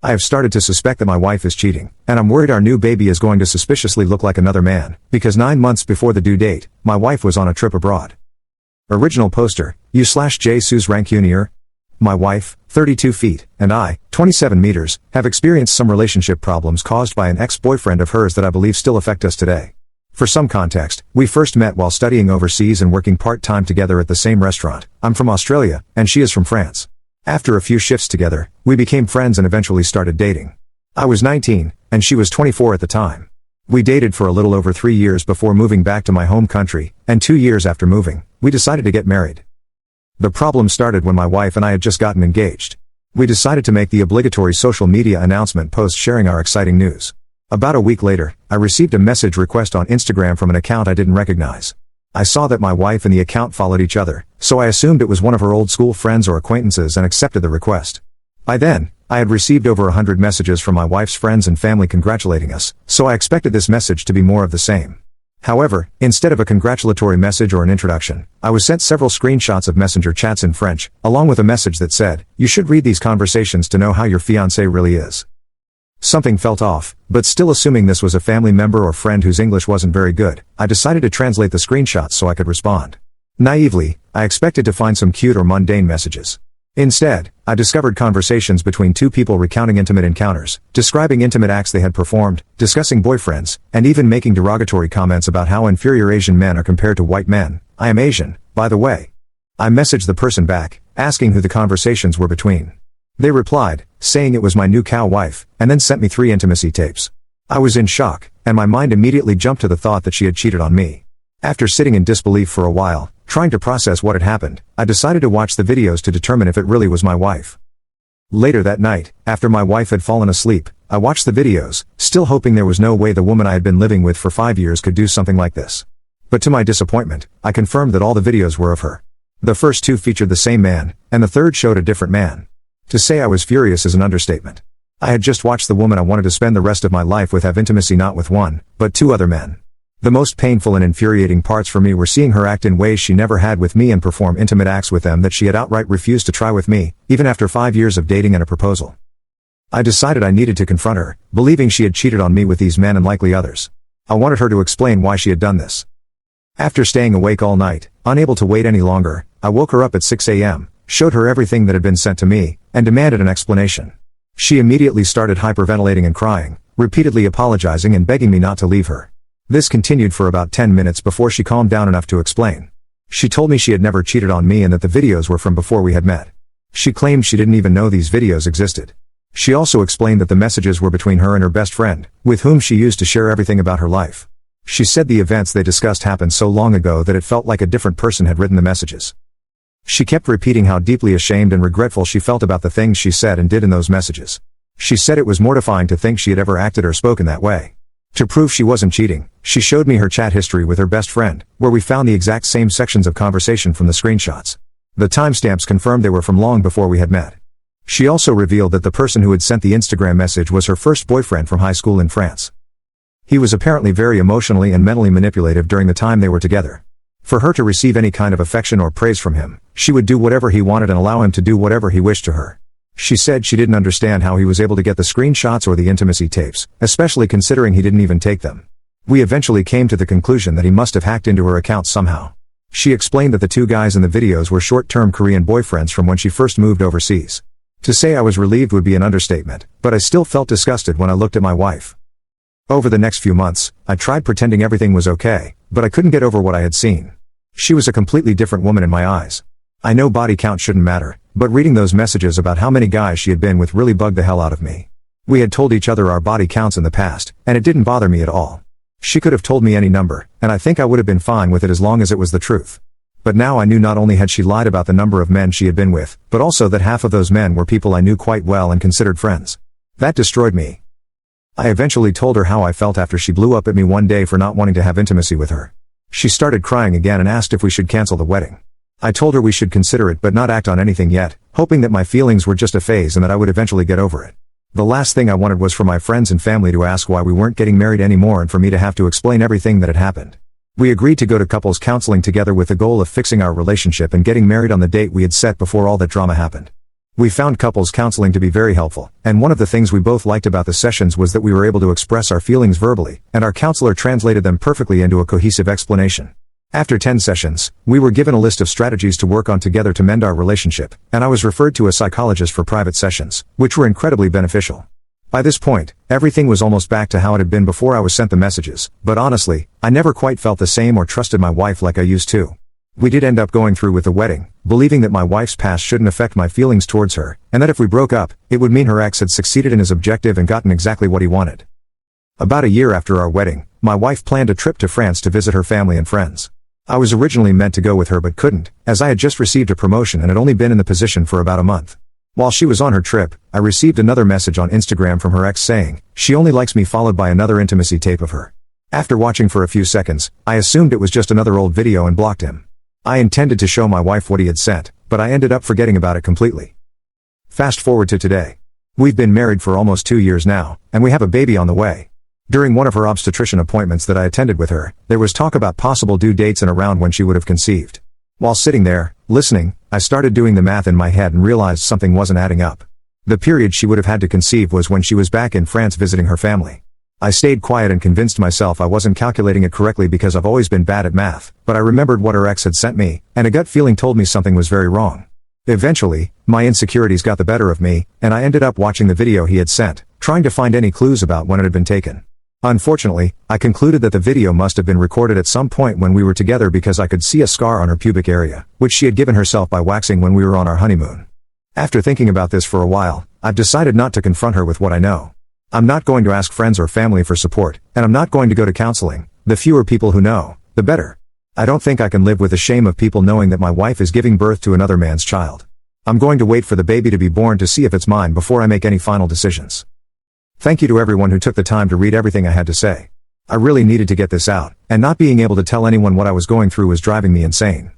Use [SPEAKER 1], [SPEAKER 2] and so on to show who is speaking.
[SPEAKER 1] I have started to suspect that my wife is cheating, and I'm worried our new baby is going to suspiciously look like another man, because 9 months before the due date, my wife was on a trip abroad. Original poster, U/J Suze Rancunier. My wife, 32 feet, and I, 27 meters, have experienced some relationship problems caused by an ex-boyfriend of hers that I believe still affect us today. For some context, we first met while studying overseas and working part-time together at the same restaurant. I'm from Australia, and she is from France. After a few shifts together, we became friends and eventually started dating. I was 19, and she was 24 at the time. We dated for a little over 3 years before moving back to my home country, and 2 years after moving, we decided to get married. The problem started when my wife and I had just gotten engaged. We decided to make the obligatory social media announcement post sharing our exciting news. About a week later, I received a message request on Instagram from an account I didn't recognize. I saw that my wife and the account followed each other, so I assumed it was one of her old school friends or acquaintances and accepted the request. By then, I had received over 100 messages from my wife's friends and family congratulating us, so I expected this message to be more of the same. However, instead of a congratulatory message or an introduction, I was sent several screenshots of messenger chats in French, along with a message that said, "You should read these conversations to know how your fiancé really is." Something felt off, but still assuming this was a family member or friend whose English wasn't very good, I decided to translate the screenshots so I could respond. Naively, I expected to find some cute or mundane messages. Instead, I discovered conversations between two people recounting intimate encounters, describing intimate acts they had performed, discussing boyfriends, and even making derogatory comments about how inferior Asian men are compared to white men. I am Asian, by the way. I messaged the person back, asking who the conversations were between. They replied, saying it was my new cow wife, and then sent me 3 intimacy tapes. I was in shock, and my mind immediately jumped to the thought that she had cheated on me. After sitting in disbelief for a while, trying to process what had happened, I decided to watch the videos to determine if it really was my wife. Later that night, after my wife had fallen asleep, I watched the videos, still hoping there was no way the woman I had been living with for 5 years could do something like this. But to my disappointment, I confirmed that all the videos were of her. The first 2 featured the same man, and the third showed a different man. To say I was furious is an understatement. I had just watched the woman I wanted to spend the rest of my life with have intimacy not with 1, but 2 other men. The most painful and infuriating parts for me were seeing her act in ways she never had with me and perform intimate acts with them that she had outright refused to try with me, even after 5 years of dating and a proposal. I decided I needed to confront her, believing she had cheated on me with these men and likely others. I wanted her to explain why she had done this. After staying awake all night, unable to wait any longer, I woke her up at 6 a.m., showed her everything that had been sent to me, and demanded an explanation. She immediately started hyperventilating and crying, repeatedly apologizing and begging me not to leave her. This continued for about 10 minutes before she calmed down enough to explain. She told me she had never cheated on me and that the videos were from before we had met. She claimed she didn't even know these videos existed. She also explained that the messages were between her and her best friend, with whom she used to share everything about her life. She said the events they discussed happened so long ago that it felt like a different person had written the messages. She kept repeating how deeply ashamed and regretful she felt about the things she said and did in those messages. She said it was mortifying to think she had ever acted or spoken that way. To prove she wasn't cheating, she showed me her chat history with her best friend, where we found the exact same sections of conversation from the screenshots. The timestamps confirmed they were from long before we had met. She also revealed that the person who had sent the Instagram message was her first boyfriend from high school in France. He was apparently very emotionally and mentally manipulative during the time they were together. For her to receive any kind of affection or praise from him, she would do whatever he wanted and allow him to do whatever he wished to her. She said she didn't understand how he was able to get the screenshots or the intimacy tapes, especially considering he didn't even take them. We eventually came to the conclusion that he must have hacked into her account somehow. She explained that the 2 guys in the videos were short-term Korean boyfriends from when she first moved overseas. To say I was relieved would be an understatement, but I still felt disgusted when I looked at my wife. Over the next few months, I tried pretending everything was okay, but I couldn't get over what I had seen. She was a completely different woman in my eyes. I know body count shouldn't matter, but reading those messages about how many guys she had been with really bugged the hell out of me. We had told each other our body counts in the past, and it didn't bother me at all. She could have told me any number, and I think I would have been fine with it as long as it was the truth. But now I knew not only had she lied about the number of men she had been with, but also that half of those men were people I knew quite well and considered friends. That destroyed me. I eventually told her how I felt after she blew up at me one day for not wanting to have intimacy with her. She started crying again and asked if we should cancel the wedding. I told her we should consider it but not act on anything yet, hoping that my feelings were just a phase and that I would eventually get over it. The last thing I wanted was for my friends and family to ask why we weren't getting married anymore and for me to have to explain everything that had happened. We agreed to go to couples counseling together with the goal of fixing our relationship and getting married on the date we had set before all that drama happened. We found couples counseling to be very helpful, and one of the things we both liked about the sessions was that we were able to express our feelings verbally, and our counselor translated them perfectly into a cohesive explanation. After 10 sessions, we were given a list of strategies to work on together to mend our relationship, and I was referred to a psychologist for private sessions, which were incredibly beneficial. By this point, everything was almost back to how it had been before I was sent the messages, but honestly, I never quite felt the same or trusted my wife like I used to. We did end up going through with the wedding, believing that my wife's past shouldn't affect my feelings towards her, and that if we broke up, it would mean her ex had succeeded in his objective and gotten exactly what he wanted. About a year after our wedding, my wife planned a trip to France to visit her family and friends. I was originally meant to go with her but couldn't, as I had just received a promotion and had only been in the position for about a month. While she was on her trip, I received another message on Instagram from her ex saying, "She only likes me," followed by another intimacy tape of her. After watching for a few seconds, I assumed it was just another old video and blocked him. I intended to show my wife what he had sent, but I ended up forgetting about it completely. Fast forward to today. We've been married for almost 2 years now, and we have a baby on the way. During one of her obstetrician appointments that I attended with her, there was talk about possible due dates and around when she would have conceived. While sitting there, listening, I started doing the math in my head and realized something wasn't adding up. The period she would have had to conceive was when she was back in France visiting her family. I stayed quiet and convinced myself I wasn't calculating it correctly because I've always been bad at math, but I remembered what her ex had sent me, and a gut feeling told me something was very wrong. Eventually, my insecurities got the better of me, and I ended up watching the video he had sent, trying to find any clues about when it had been taken. Unfortunately, I concluded that the video must have been recorded at some point when we were together because I could see a scar on her pubic area, which she had given herself by waxing when we were on our honeymoon. After thinking about this for a while, I've decided not to confront her with what I know. I'm not going to ask friends or family for support, and I'm not going to go to counseling. The fewer people who know, the better. I don't think I can live with the shame of people knowing that my wife is giving birth to another man's child. I'm going to wait for the baby to be born to see if it's mine before I make any final decisions. Thank you to everyone who took the time to read everything I had to say. I really needed to get this out, and not being able to tell anyone what I was going through was driving me insane.